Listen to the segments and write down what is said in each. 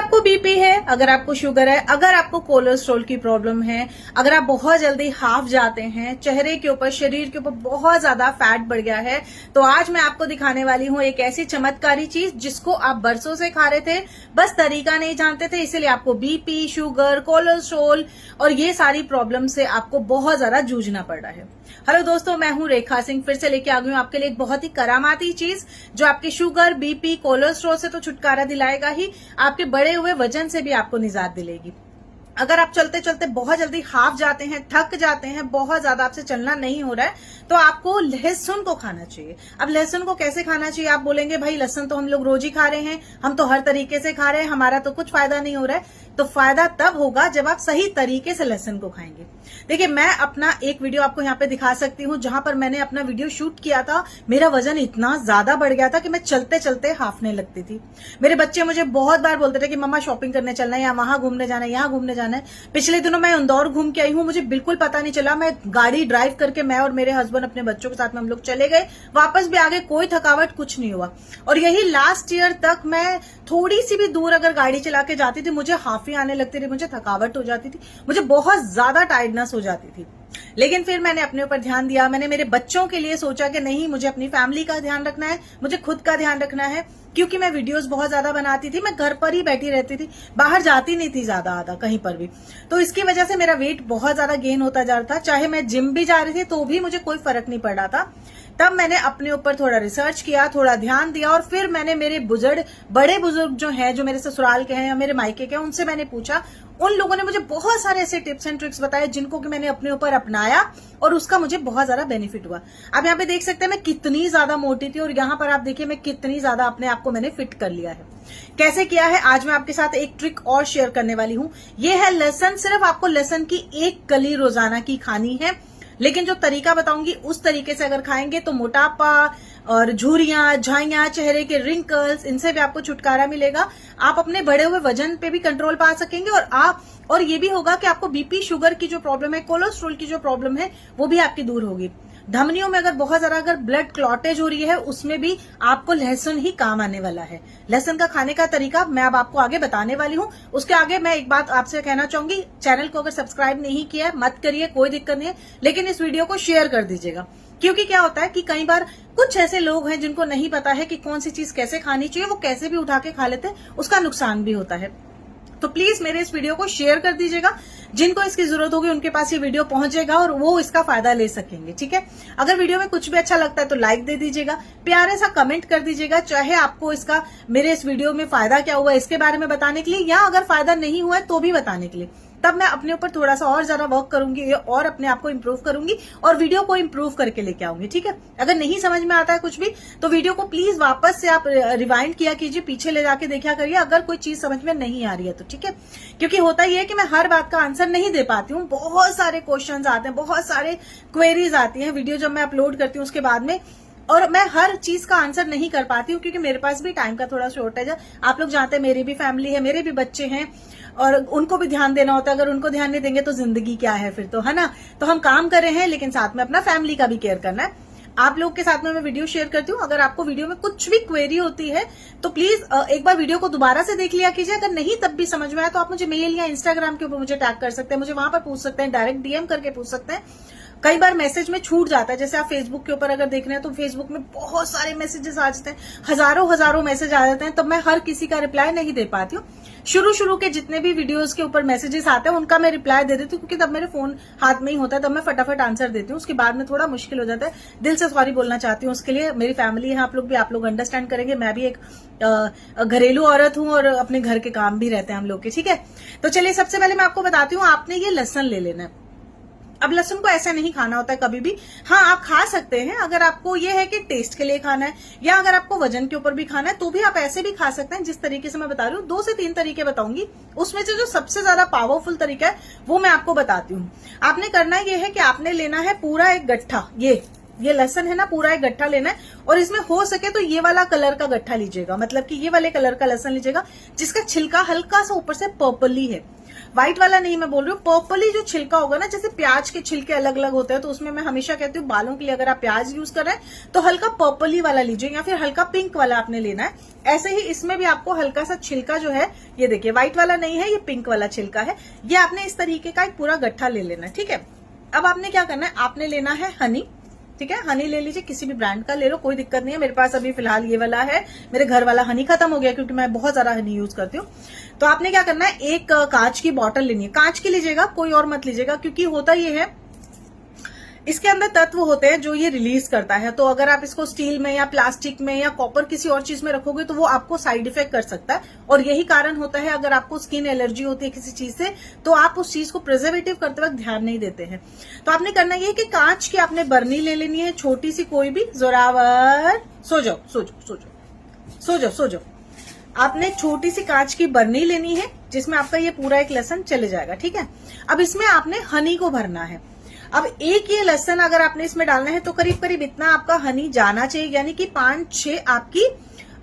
आपको बीपी है, अगर आपको शुगर है, अगर आपको कोलेस्ट्रॉल की प्रॉब्लम है, अगर आप बहुत जल्दी हाफ जाते हैं, चेहरे के ऊपर, शरीर के ऊपर बहुत ज्यादा फैट बढ़ गया है, तो आज मैं आपको दिखाने वाली हूं एक ऐसी चमत्कारी चीज जिसको आप बरसों से खा रहे थे, बस तरीका नहीं जानते थे, इसीलिए आपको बीपी, शुगर, कोलेस्ट्रॉल और ये सारी प्रॉब्लम से आपको बहुत ज्यादा जूझना पड़ रहा है। हेलो दोस्तों, मैं हूं रेखा सिंह, फिर से लेके आ गई हूं आपके लिए एक बहुत ही करामाती चीज जो आपके शुगर, बीपी, कोलेस्ट्रॉल से तो छुटकारा दिलाएगा ही, आपके बढ़े हुए वजन से भी आपको निजात दिलाएगी। अगर आप चलते चलते बहुत जल्दी हाफ जाते हैं, थक जाते हैं, बहुत ज्यादा आपसे चलना नहीं हो रहा है, तो आपको लहसुन को खाना चाहिए। अब लहसुन को कैसे खाना चाहिए? आप बोलेंगे भाई लहसुन तो हम लोग रोज ही खा रहे हैं, हम तो हर तरीके से खा रहे हैं, हमारा तो कुछ फायदा नहीं हो रहा है। तो फायदा तब होगा जब आप सही तरीके से लहसुन को खाएंगे। देखिए, मैं अपना एक वीडियो आपको यहाँ पे दिखा सकती हूँ जहां पर मैंने अपना वीडियो शूट किया था। मेरा वजन इतना ज्यादा बढ़ गया था कि मैं चलते चलते हाफने लगती थी। मेरे बच्चे मुझे बहुत बार बोलते थे कि मम्मा शॉपिंग करने चलना है, या वहां घूमने जाना है, यहाँ घूमने जाना है। पिछले दिनों मैं इंदौर घूम के आई हूँ, मुझे बिल्कुल पता नहीं चला। मैं गाड़ी ड्राइव करके, मैं और मेरे हस्बैंड अपने बच्चों के साथ में हम लोग चले गए, वापस भी आ गए, कोई थकावट कुछ नहीं हुआ। और यही लास्ट ईयर तक मैं थोड़ी सी भी दूर अगर गाड़ी चला के जाती थी, मुझे हाफी आने लगती थी, मुझे थकावट हो जाती थी, मुझे बहुत ज्यादा टायर्डनेस हो जाती थी। लेकिन फिर मैंने अपने ऊपर ध्यान दिया, मैंने मेरे बच्चों के लिए सोचा कि नहीं, मुझे अपनी फैमिली का ध्यान रखना है, मुझे खुद का ध्यान रखना है। क्योंकि मैं वीडियोस बहुत ज्यादा बनाती थी, मैं घर पर ही बैठी रहती थी, बाहर जाती नहीं थी ज्यादा आधा कहीं पर भी। तो इसकी वजह से मेरा वेट बहुत ज्यादा गेन होता जा रहा था। चाहे मैं जिम भी जा रही थी तो भी मुझे कोई फर्क नहीं पड़ रहा था। तब मैंने अपने ऊपर थोड़ा रिसर्च किया, थोड़ा ध्यान दिया, और फिर मैंने मेरे बड़े बुजुर्ग जो हैं, जो मेरे ससुराल के हैं या मेरे मायके के हैं, उनसे मैंने पूछा। उन लोगों ने मुझे बहुत सारे ऐसे टिप्स एंड ट्रिक्स बताए जिनको कि मैंने अपने ऊपर अपनाया और उसका मुझे बहुत ज्यादा बेनिफिट हुआ। आप यहाँ पे देख सकते हैं मैं कितनी ज्यादा मोटी थी, और यहाँ पर आप देखिए मैं कितनी ज्यादा अपने आप को मैंने फिट कर लिया है। कैसे किया है, आज मैं आपके साथ एक ट्रिक और शेयर करने वाली हूँ। ये है लहसुन। सिर्फ आपको लहसुन की एक कली रोजाना की खानी है, लेकिन जो तरीका बताऊंगी उस तरीके से अगर खाएंगे तो मोटापा और झुर्रियां, झाइयां, चेहरे के रिंकल्स, इनसे भी आपको छुटकारा मिलेगा। आप अपने बढ़े हुए वजन पे भी कंट्रोल पा सकेंगे, और ये भी होगा कि आपको बीपी, शुगर की जो प्रॉब्लम है, कोलेस्ट्रॉल की जो प्रॉब्लम है, वो भी आपकी दूर होगी। धमनियों में अगर बहुत ज्यादा अगर ब्लड क्लॉटेज हो रही है, उसमें भी आपको लहसुन ही काम आने वाला है। लहसुन का खाने का तरीका मैं अब आपको आगे बताने वाली हूँ। उसके आगे मैं एक बात आपसे कहना चाहूंगी, चैनल को अगर सब्सक्राइब नहीं किया मत करिए, कोई दिक्कत नहीं है, लेकिन इस वीडियो को शेयर कर दीजिएगा। क्योंकि क्या होता है कि कई बार कुछ ऐसे लोग हैं जिनको नहीं पता है कि कौन सी चीज कैसे खानी चाहिए, वो कैसे भी उठा के खा लेते हैं, उसका नुकसान भी होता है। तो प्लीज मेरे इस वीडियो को शेयर कर दीजिएगा, जिनको इसकी जरूरत होगी उनके पास ये वीडियो पहुंचेगा और वो इसका फायदा ले सकेंगे। ठीक है, अगर वीडियो में कुछ भी अच्छा लगता है तो लाइक दे दीजिएगा, प्यारे सा कमेंट कर दीजिएगा, चाहे आपको इसका, मेरे इस वीडियो में फायदा क्या हुआ इसके बारे में बताने के लिए, या अगर फायदा नहीं हुआ है तो भी बताने के लिए। तब मैं अपने ऊपर थोड़ा सा और ज्यादा वर्क करूंगी और अपने आप को इम्प्रूव करूंगी और वीडियो को इम्प्रूव करके लेके आऊंगी। ठीक है, अगर नहीं समझ में आता है कुछ भी तो वीडियो को प्लीज वापस से आप रिवाइंड किया कीजिए, पीछे ले जाके देखा करिए अगर कोई चीज समझ में नहीं आ रही है तो। ठीक है, क्योंकि होता ही है कि मैं हर बात का आंसर नहीं दे पाती हूँ, बहुत सारे क्वेश्चंस आते हैं, बहुत सारे क्वेरीज आती हैं वीडियो जब मैं अपलोड करती हूँ उसके बाद में, और मैं हर चीज का आंसर नहीं कर पाती हूँ क्योंकि मेरे पास भी टाइम का थोड़ा शॉर्टेज है। आप लोग जानते हैं मेरी भी फैमिली है, मेरे भी बच्चे हैं, और उनको भी ध्यान देना होता है। अगर उनको ध्यान नहीं देंगे तो जिंदगी क्या है फिर, तो है ना। तो हम काम कर रहे हैं, लेकिन साथ में अपना फैमिली का भी केयर करना है। आप लोग के साथ में मैं वीडियो शेयर करती हूँ। अगर आपको वीडियो में कुछ भी क्वेरी होती है तो प्लीज एक बार वीडियो को दोबारा से देख लिया कीजिए। अगर नहीं तब भी समझ में आया तो आप मुझे मेल या इंस्टाग्राम के ऊपर मुझे टैग कर सकते हैं, मुझे वहां पर पूछ सकते हैं, डायरेक्ट डीएम करके पूछ सकते हैं। कई बार मैसेज में छूट जाता है, जैसे आप फेसबुक के ऊपर अगर देख रहे हैं तो फेसबुक में बहुत सारे मैसेजेस आ जाते हैं, हजारों मैसेज आ जाते हैं, तब मैं हर किसी का रिप्लाई नहीं दे पाती हूँ। शुरू के जितने भी वीडियोस के ऊपर मैसेजेस आते हैं उनका मैं रिप्लाई दे देती हूँ, क्योंकि तब मेरे फोन हाथ में ही होता है, तब मैं फटाफट आंसर देती हूँ। उसके बाद में थोड़ा मुश्किल हो जाता है, दिल से सॉरी बोलना चाहती हूँ उसके लिए। मेरी फैमिली है, आप लोग अंडरस्टैंड करेंगे। मैं भी एक घरेलू औरत हूँ और अपने घर के काम भी रहते हैं हम लोग के। ठीक है, तो चलिए सबसे पहले मैं आपको बताती हूँ, आपने ये लहसुन ले लेना है। अब लहसुन को ऐसा नहीं खाना होता है कभी भी। हाँ, आप खा सकते हैं अगर आपको ये है कि टेस्ट के लिए खाना है, या अगर आपको वजन के ऊपर भी खाना है तो भी आप ऐसे भी खा सकते हैं। जिस तरीके से मैं बता रही हूँ, 2 से 3 तरीके बताऊंगी, उसमें से जो सबसे ज्यादा पावरफुल तरीका है वो मैं आपको बताती हूँ। आपने करना ये है कि आपने लेना है पूरा एक गट्ठा, ये ये लहसुन है ना, पूरा एक गट्ठा लेना है और इसमें हो सके तो ये वाला कलर का गट्ठा लीजिएगा, मतलब कि ये वाले कलर का लहसुन लीजिएगा जिसका छिलका हल्का सा ऊपर से पर्पली है। व्हाइट वाला नहीं मैं बोल रही हूँ, पर्पली जो छिलका होगा ना, जैसे प्याज के छिलके अलग अलग होते हैं, तो उसमें मैं हमेशा कहती हूँ बालों के लिए अगर आप प्याज यूज कर रहे हैं तो हल्का पर्पली वाला लीजिए या फिर हल्का पिंक वाला आपने लेना है। ऐसे ही इसमें भी आपको हल्का सा छिलका जो है, ये देखिए व्हाइट वाला नहीं है, ये पिंक वाला छिलका है, ये आपने इस तरीके का एक पूरा गट्ठा ले लेना है। ठीक है, अब आपने क्या करना है, आपने लेना है हनी। ठीक है, हनी ले लीजिए, किसी भी ब्रांड का ले लो, कोई दिक्कत नहीं है। मेरे पास अभी फिलहाल ये वाला है, मेरे घर वाला हनी खत्म हो गया क्योंकि मैं बहुत ज्यादा हनी यूज करती हूँ। तो आपने क्या करना है, एक कांच की बोतल लेनी है, कांच की लीजिएगा, कोई और मत लीजिएगा, क्योंकि होता ये है इसके अंदर तत्व होते हैं जो ये रिलीज करता है। तो अगर आप इसको स्टील में या प्लास्टिक में या कॉपर किसी और चीज में रखोगे तो वो आपको साइड इफेक्ट कर सकता है, और यही कारण होता है अगर आपको स्किन एलर्जी होती है किसी चीज से तो आप उस चीज को प्रिजर्वेटिव करते वक्त ध्यान नहीं देते हैं। तो आपने करना ये कि कांच की आपने बर्नी ले लेनी है, छोटी सी कोई भी। जोरावर सो जाओ, सो जाओ, सो जाओ, सो जाओ, सो जाओ। आपने छोटी सी कांच की बर्नी लेनी है जिसमें आपका ये पूरा एक लहसुन चले जाएगा। ठीक है, अब इसमें आपने हनी को भरना है। अब एक ये लहसुन अगर आपने इसमें डालना है तो करीब करीब इतना आपका हनी जाना चाहिए, यानी कि 5-6 आपकी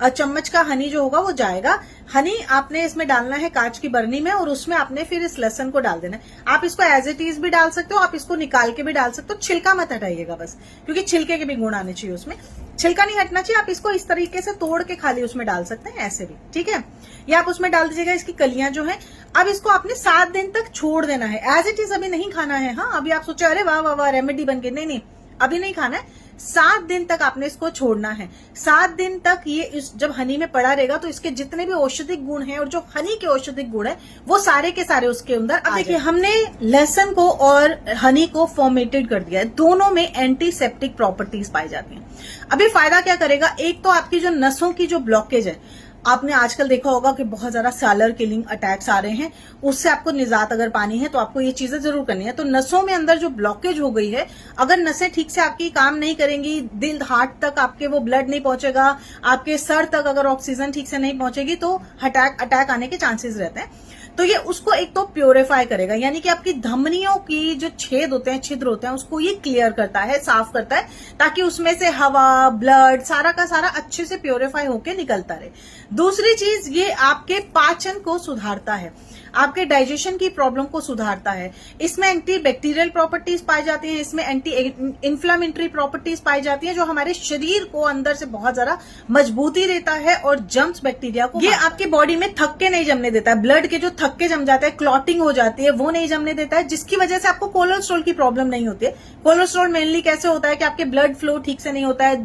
चम्मच का हनी जो होगा वो जाएगा। हनी आपने इसमें डालना है कांच की बर्नी में, और उसमें आपने फिर इस लहसुन को डाल देना है। आप इसको एज इट इज भी डाल सकते हो, आप इसको निकाल के भी डाल सकते हो, छिलका मत हटाइएगा बस, क्योंकि छिलके के भी गुण आने चाहिए उसमें, छिलका नहीं हटना चाहिए। आप इसको इस तरीके से तोड़ के खाली उसमें डाल सकते हैं, ऐसे भी। ठीक है, ये आप उसमें डाल दीजिएगा, इसकी कलियां जो है। अब इसको आपने 7 दिन तक छोड़ देना है, एज इट इज अभी नहीं खाना है। हाँ, अभी आप सोचे अरे वाह वाह वाह रेमेडी बन गई, नहीं नहीं, अभी नहीं खाना है। 7 दिन तक आपने इसको छोड़ना है। 7 दिन तक ये जब हनी में पड़ा रहेगा तो इसके जितने भी औषधिक गुण हैं और जो हनी के औषधिक गुण है वो सारे के सारे उसके अंदर। अब देखिए, हमने लहसुन को और हनी को फॉर्मेटेड कर दिया है, दोनों में एंटीसेप्टिक प्रॉपर्टीज पाई जाती हैं। अभी फायदा क्या करेगा, एक तो आपकी जो नसों की जो ब्लॉकेज है, आपने आजकल देखा होगा कि बहुत ज्यादा सैलर किलिंग अटैक्स आ रहे हैं, उससे आपको निजात अगर पानी है तो आपको ये चीजें जरूर करनी है। तो नसों में अंदर जो ब्लॉकेज हो गई है, अगर नसें ठीक से आपकी काम नहीं करेंगी, दिल हार्ट तक आपके वो ब्लड नहीं पहुंचेगा, आपके सर तक अगर ऑक्सीजन ठीक से नहीं पहुंचेगी तो अटैक आने के चांसेस रहते हैं। तो ये उसको एक तो प्योरीफाई करेगा, यानी कि आपकी धमनियों की जो छेद होते हैं, छिद्र होते हैं, उसको ये क्लियर करता है, साफ करता है, ताकि उसमें से हवा, ब्लड सारा का सारा अच्छे से प्योरीफाई होके निकलता रहे। दूसरी चीज, ये आपके पाचन को सुधारता है, आपके डाइजेशन की प्रॉब्लम को सुधारता है। इसमें एंटी बैक्टीरियल प्रॉपर्टीज पाई जाती हैं, इसमें एंटी इन्फ्लामेटरी प्रॉपर्टीज पाई जाती हैं, जो हमारे शरीर को अंदर से बहुत ज्यादा मजबूती देता है और जम्स बैक्टीरिया को, ये आपकी बॉडी में थक्के नहीं जमने देता है, ब्लड के जो थक्के जम जाते हैं, क्लॉटिंग हो जाती है, वो नहीं जमने देता है, जिसकी वजह से आपको कोलेस्ट्रॉल की प्रॉब्लम नहीं होती है। कोलेस्ट्रॉल मेनली कैसे होता है कि आपके ब्लड फ्लो ठीक से नहीं होता है,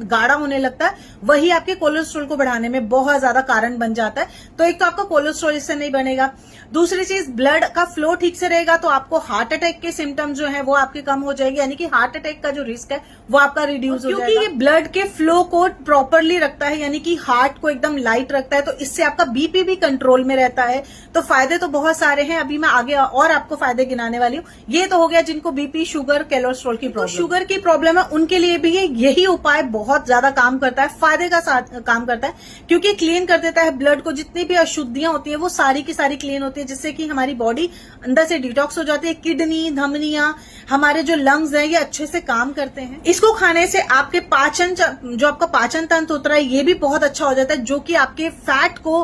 गाढ़ा होने लगता है, वही आपके कोलेस्ट्रॉल को बढ़ाने में बहुत ज्यादा कारण बन जाता है। तो एक तो आपका कोलेस्ट्रॉल इससे नहीं बनेगा, दूसरी चीज ब्लड का फ्लो ठीक से रहेगा तो आपको हार्ट अटैक के सिम्टम्स जो है वो आपके कम हो जाएगी, यानी कि हार्ट अटैक का जो रिस्क है वो आपका रिड्यूस हो जाएगा, क्योंकि ये ब्लड के फ्लो को प्रॉपरली रखता है, यानी कि हार्ट को एकदम लाइट रखता है। तो इससे आपका बीपी भी कंट्रोल में रहता है। तो फायदे तो बहुत सारे हैं, अभी मैं आगे और आपको फायदे गिनाने वाली हूँ। ये तो हो गया जिनको बीपी, शुगर, कोलेस्ट्रॉल की प्रॉब्लम, शुगर की प्रॉब्लम है, उनके लिए भी यही उपाय बहुत ज्यादा काम करता है, फायदे का साथ काम करता है, क्योंकि क्लीन कर देता है ब्लड को, जितनी भी अशुद्धियां होती है वो सारी की सारी क्लीन होती है, जिससे कि हमारी बॉडी अंदर से डिटॉक्स हो जाती है। किडनी, धमनियां, हमारे जो लंग्स हैं, ये अच्छे से काम करते हैं। इसको खाने से आपके पाचन, जो आपका पाचन तंत्र होता है, ये भी बहुत अच्छा हो जाता है, जो कि आपके फैट को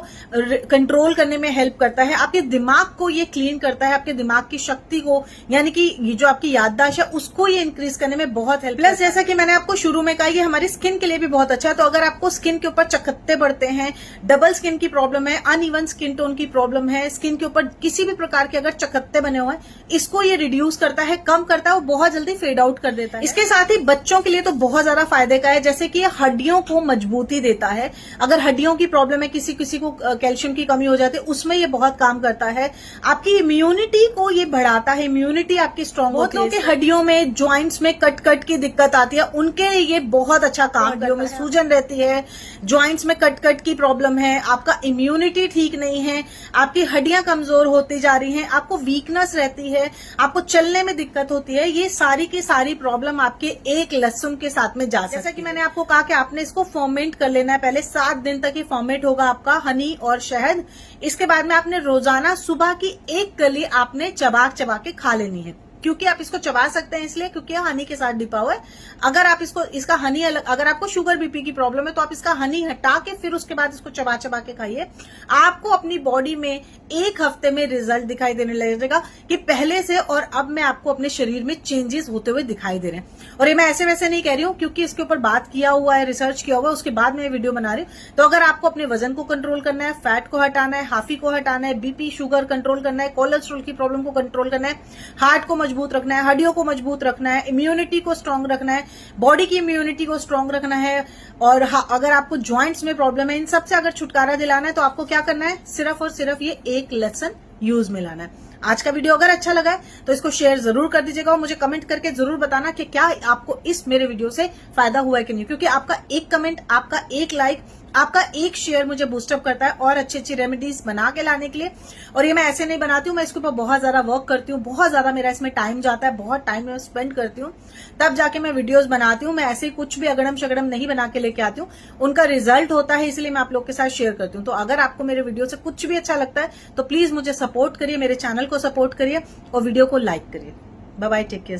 कंट्रोल करने में हेल्प करता है, आपके दिमाग को ये क्लीन करता है, आपके दिमाग की शक्ति को, यानी कि ये जो आपकी याददाश्त है उसको ये इंक्रीज करने में बहुत हेल्प। प्लस जैसा कि मैंने आपको शुरू में कहा, ये हमारी स्किन के लिए भी बहुत अच्छा है। तो अगर आपको स्किन के ऊपर चकत्ते बढ़ते हैं, डबल स्किन की प्रॉब्लम है, अनइवन स्किन टोन की प्रॉब्लम है, स्किन के ऊपर किसी भी प्रकार के अगर चकत्ते बने हुए हैं, इसको ये रिड्यूस करता है, कम करता है, वो बहुत जल्दी फेड आउट कर देता है। इसके साथ ही बच्चों के लिए तो बहुत ज्यादा फायदे का है, जैसे कि ये हड्डियों को मजबूती देता है। अगर हड्डियों की प्रॉब्लम है, किसी किसी को कैल्शियम की कमी हो जाती है, उसमें ये बहुत काम करता है। आपकी इम्यूनिटी को ये बढ़ाता है, इम्यूनिटी आपकी स्ट्रांग होती है। हड्डियों में, ज्वाइंट्स में कट की दिक्कत आती है, उनके लिए ये बहुत अच्छा काम करता है। हड्डियों में सूजन रहती है, ज्वाइंट्स में कट की प्रॉब्लम है, आपका इम्यूनिटी ठीक नहीं है, आपकी हड्डियां कमजोर होती जा रही हैं, आपको वीकनेस रहती है, आपको चलने में दिक्कत होती है, ये सारी की सारी प्रॉब्लम आपके एक लहसुन के साथ में जा सकती है। जैसा कि मैंने आपको कहा कि आपने इसको फॉर्मेट कर लेना है, पहले 7 दिन तक ये फॉर्मेट होगा आपका हनी और शहद। इसके बाद में आपने रोजाना सुबह की एक कली आपने चबा के खा लेनी है। क्योंकि आप इसको चबा सकते हैं इसलिए क्योंकि हनी के साथ डिपा हुआ है। अगर आप इसका हनी अलग, अगर आपको शुगर बीपी की प्रॉब्लम है तो आप इसका हनी हटा के फिर उसके बाद इसको चबा चबा के खाइए। आपको अपनी बॉडी में 1 हफ्ते में रिजल्ट दिखाई देने लगेगा कि पहले से और अब में आपको अपने शरीर में चेंजेस होते हुए दिखाई दे रहे हैं। और ये मैं ऐसे वैसे नहीं कह रही हूं क्योंकि इसके ऊपर बात किया हुआ है, रिसर्च किया हुआ है, उसके बाद मैं वीडियो बना रही हूं। तो अगर आपको अपने वजन को कंट्रोल करना है, फैट को हटाना है, हाफी को हटाना है, बीपी शुगर कंट्रोल करना है, कोलेस्ट्रॉल की प्रॉब्लम को कंट्रोल करना है, हार्ट को मजबूत रखना है, हड्डियों को मजबूत रखना है, इम्यूनिटी को स्ट्रांग रखना है, बॉडी की इम्यूनिटी को स्ट्रांग रखना है, और अगर आपको ज्वाइंट्स में प्रॉब्लम है, इन सब से अगर छुटकारा दिलाना है तो आपको क्या करना है, सिर्फ और सिर्फ ये एक लेसन यूज में लाना है। आज का वीडियो अगर अच्छा लगा है तो इसको शेयर जरूर कर दीजिएगा और मुझे कमेंट करके जरूर बताना कि क्या आपको इस मेरे वीडियो से फायदा हुआ है कि नहीं, क्योंकि आपका एक कमेंट, आपका एक लाइक, आपका एक शेयर मुझे बूस्टअप करता है और अच्छी अच्छी रेमेडीज बना के लाने के लिए। और ये मैं ऐसे नहीं बनाती हूँ, मैं इसके ऊपर बहुत ज्यादा वर्क करती हूँ, बहुत ज्यादा मेरा इसमें टाइम जाता है, बहुत टाइम मैं स्पेंड करती हूँ, तब जाके मैं वीडियोस बनाती हूँ। मैं ऐसे ही कुछ भी अगड़म शगड़म नहीं बना के लेके आती हूँ, उनका रिजल्ट होता है, इसलिए मैं आप लोग के साथ शेयर करती हूँ। तो अगर आपको मेरे वीडियो से कुछ भी अच्छा लगता है तो प्लीज मुझे सपोर्ट करिए, मेरे चैनल को सपोर्ट करिए और वीडियो को लाइक करिए। Bye bye, take care.